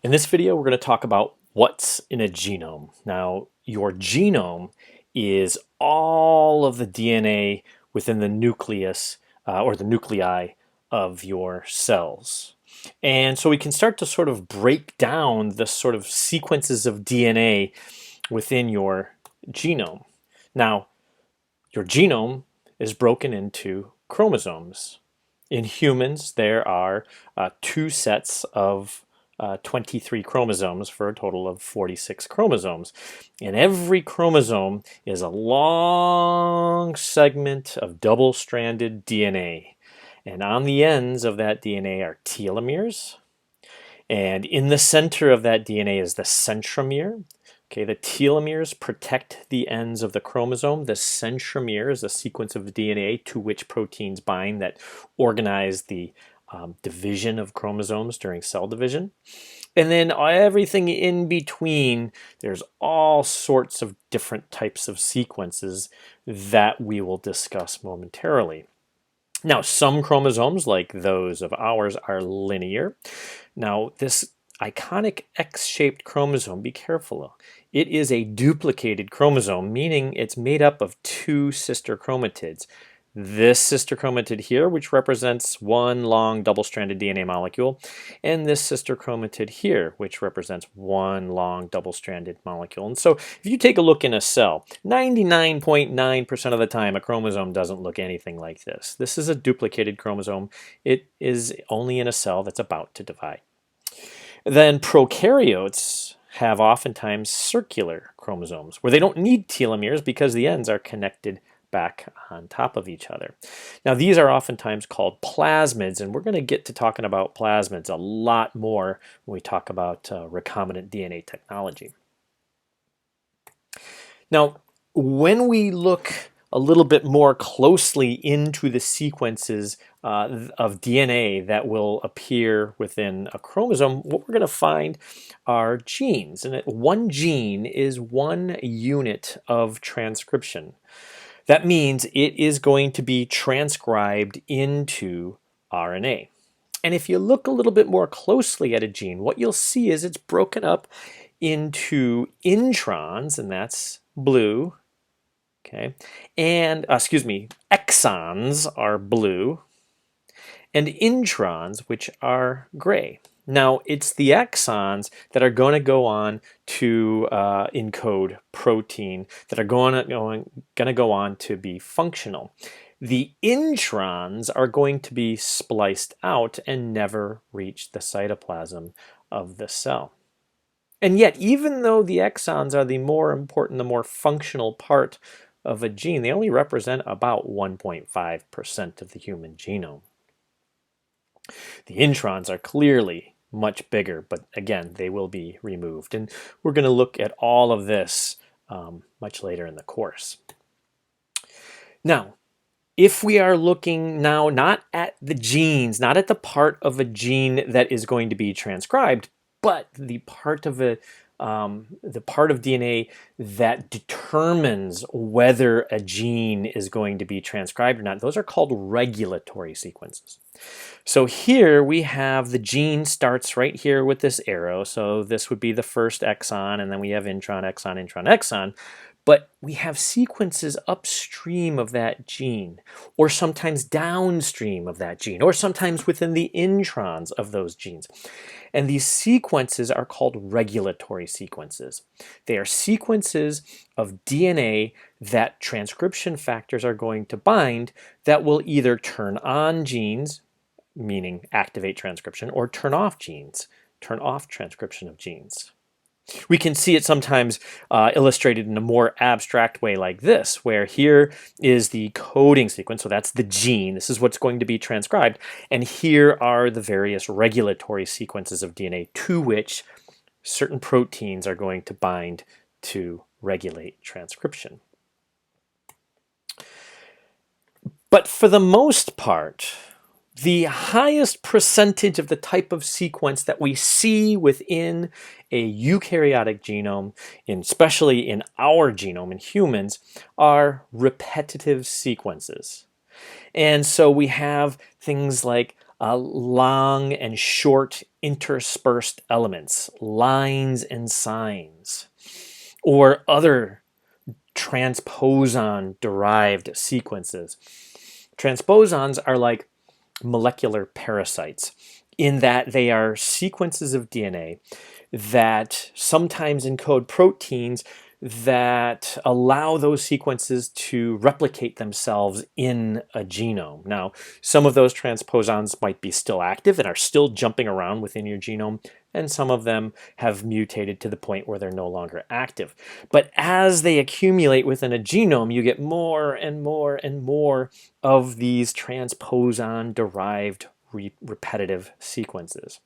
In this video, we're going to talk about what's in a genome. Now, your genome is all of the DNA within the nucleus or the nuclei of your cells. And so we can start to sort of break down the sort of sequences of DNA within your genome. Now, your genome is broken into chromosomes. In humans, there are two sets of 23 chromosomes for a total of 46 chromosomes. And every chromosome is a long segment of double-stranded DNA. And on the ends of that DNA are telomeres. And in the center of that DNA is the centromere. Okay, the telomeres protect the ends of the chromosome. The centromere is a sequence of DNA to which proteins bind that organize the division of chromosomes during cell division. And then everything in between, there's all sorts of different types of sequences that we will discuss momentarily. Now, some chromosomes, like those of ours, are linear. Now, this iconic X-shaped chromosome, be careful. It is a duplicated chromosome, meaning it's made up of two sister chromatids. This sister chromatid here, which represents one long double-stranded DNA molecule, and this sister chromatid here, which represents one long double-stranded molecule. And so if you take a look in a cell, 99.9% of the time a chromosome doesn't look anything like this. This is a duplicated chromosome. It is only in a cell that's about to divide. Then prokaryotes have oftentimes circular chromosomes where they don't need telomeres because the ends are connected back on top of each other. Now these are oftentimes called plasmids, and we're going to get to talking about plasmids a lot more when we talk about recombinant DNA technology. Now when we look a little bit more closely into the sequences of DNA that will appear within a chromosome, what we're going to find are genes. And one gene is one unit of transcription. That means it is going to be transcribed into RNA. And if you look a little bit more closely at a gene, what you'll see is it's broken up into introns, and that's blue. Okay, and exons are blue, and introns, which are gray. Now, it's the exons that are going to go on to encode protein, that are going to go on to be functional. The introns are going to be spliced out and never reach the cytoplasm of the cell. And yet, even though the exons are the more important, the more functional part of a gene, they only represent about 1.5% of the human genome. The introns are clearly much bigger, but again, they will be removed. And we're going to look at all of this much later in the course. Now, if we are looking now not at the genes, not at the part of a gene that is going to be transcribed, but the part of DNA that determines whether a gene is going to be transcribed or not, those are called regulatory sequences. So here we have the gene starts right here with this arrow. So this would be the first exon, and then we have intron, exon, intron, exon. But we have sequences upstream of that gene, or sometimes downstream of that gene, or sometimes within the introns of those genes. And these sequences are called regulatory sequences. They are sequences of DNA that transcription factors are going to bind that will either turn on genes, meaning activate transcription, or turn off genes, turn off transcription of genes. We can see it sometimes illustrated in a more abstract way like this, where here is the coding sequence, so that's the gene, this is what's going to be transcribed, and here are the various regulatory sequences of DNA to which certain proteins are going to bind to regulate transcription. But for the most part, the highest percentage of the type of sequence that we see within a eukaryotic genome, especially in our genome in humans, are repetitive sequences. And so we have things like long and short interspersed elements, lines and signs, or other transposon-derived sequences. Transposons are like molecular parasites in that they are sequences of DNA that sometimes encode proteins that allow those sequences to replicate themselves in a genome. Now, some of those transposons might be still active and are still jumping around within your genome, and some of them have mutated to the point where they're no longer active. But as they accumulate within a genome, you get more and more and more of these transposon-derived repetitive sequences.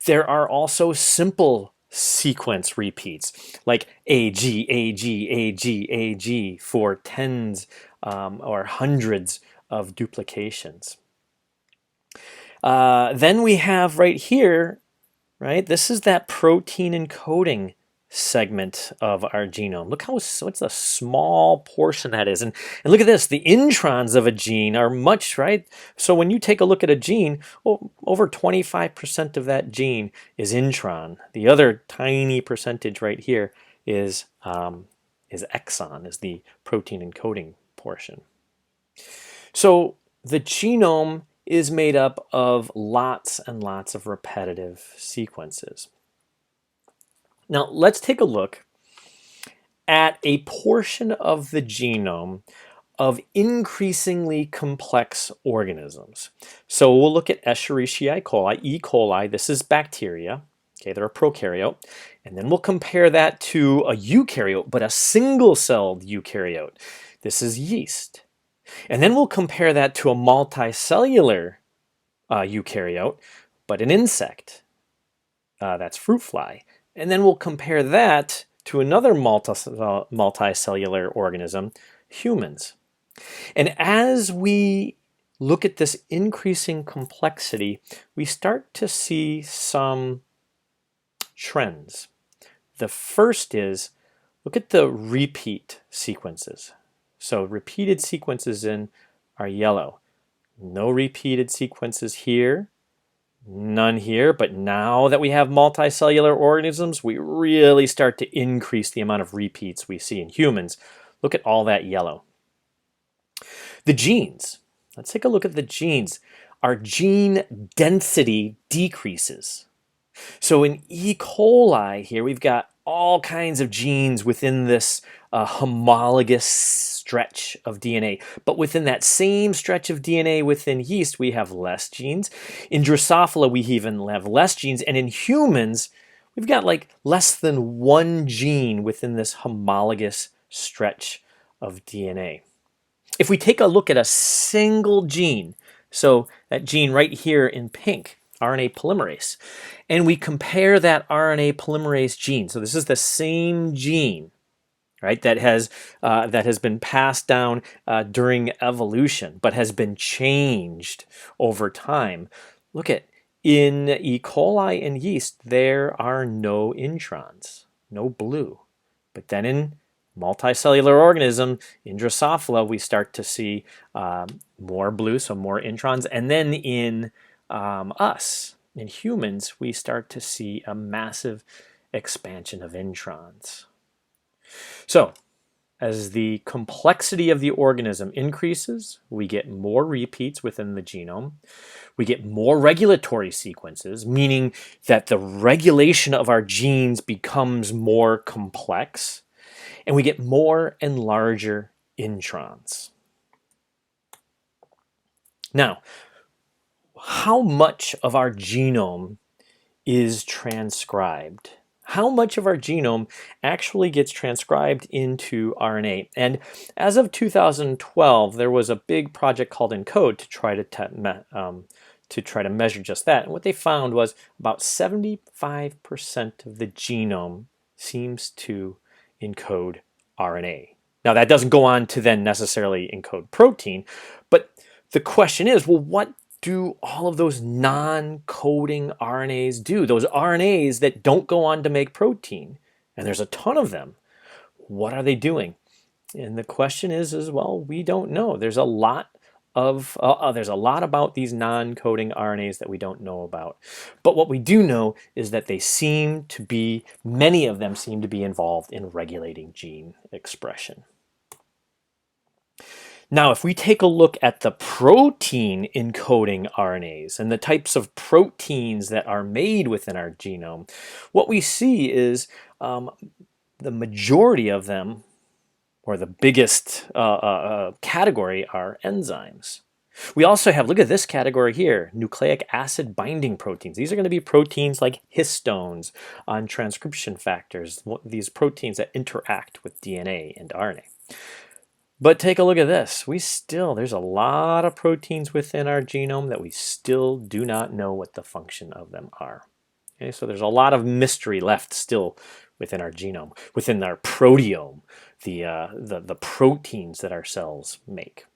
There are also simple sequence repeats, like AG, AG, AG, AG for tens or hundreds of duplications. Then we have right here, right, this is that protein encoding segment of our genome. Look how what's a small portion that is. And look at this, the introns of a gene are much, right? So when you take a look at a gene, well, over 25% of that gene is intron. The other tiny percentage right here is exon, is the protein encoding portion. So the genome is made up of lots and lots of repetitive sequences. Now, let's take a look at a portion of the genome of increasingly complex organisms. So we'll look at Escherichia coli, E. coli. This is bacteria. Okay, they're a prokaryote. And then we'll compare that to a eukaryote, but a single-celled eukaryote. This is yeast. And then we'll compare that to a multicellular eukaryote, but an insect. That's fruit fly. And then we'll compare that to another multicellular organism, humans. And as we look at this increasing complexity, we start to see some trends. The first is, look at the repeat sequences. So repeated sequences in are yellow. No repeated sequences here. None here, but now that we have multicellular organisms, we really start to increase the amount of repeats we see in humans. Look at all that yellow. The genes. Let's take a look at the genes. Our gene density decreases. So in E. coli here, we've got all kinds of genes within this homologous stretch of DNA. But within that same stretch of DNA within yeast, we have less genes. In Drosophila, we even have less genes. And in humans, we've got like less than one gene within this homologous stretch of DNA. If we take a look at a single gene, so that gene right here in pink, RNA polymerase, and we compare that RNA polymerase gene, so this is the same gene, right, that has been passed down during evolution, but has been changed over time. Look at, in E. coli and yeast, there are no introns, no blue. But then in multicellular organism, in Drosophila, we start to see more blue, so more introns. And then in us, in humans, we start to see a massive expansion of introns. So, as the complexity of the organism increases, we get more repeats within the genome. We get more regulatory sequences, meaning that the regulation of our genes becomes more complex. And we get more and larger introns. Now, how much of our genome is transcribed? How much of our genome actually gets transcribed into RNA? And as of 2012, there was a big project called Encode to try to measure just that. And what they found was about 75% of the genome seems to encode RNA. Now that doesn't go on to then necessarily encode protein, but the question is, well, what do all of those non-coding RNAs do? Those RNAs that don't go on to make protein, and there's a ton of them. What are they doing? And the question is well, we don't know. There's a lot there's a lot about these non-coding RNAs that we don't know about. But what we do know is that many of them seem to be involved in regulating gene expression. Now, if we take a look at the protein encoding RNAs and the types of proteins that are made within our genome, what we see is the majority of them, or the biggest category, are enzymes. We also have, look at this category here, nucleic acid binding proteins. These are going to be proteins like histones on transcription factors, these proteins that interact with DNA and RNA. But take a look at this. There's a lot of proteins within our genome that we still do not know what the function of them are. Okay, so there's a lot of mystery left still within our genome, within our proteome, the proteins that our cells make.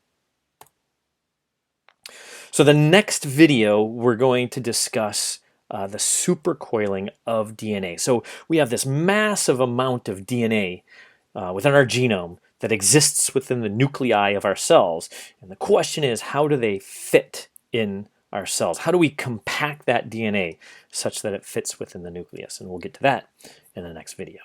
So the next video, we're going to discuss the supercoiling of DNA. So we have this massive amount of DNA within our genome that exists within the nuclei of our cells. And the question is, how do they fit in our cells? How do we compact that DNA such that it fits within the nucleus? And we'll get to that in the next video.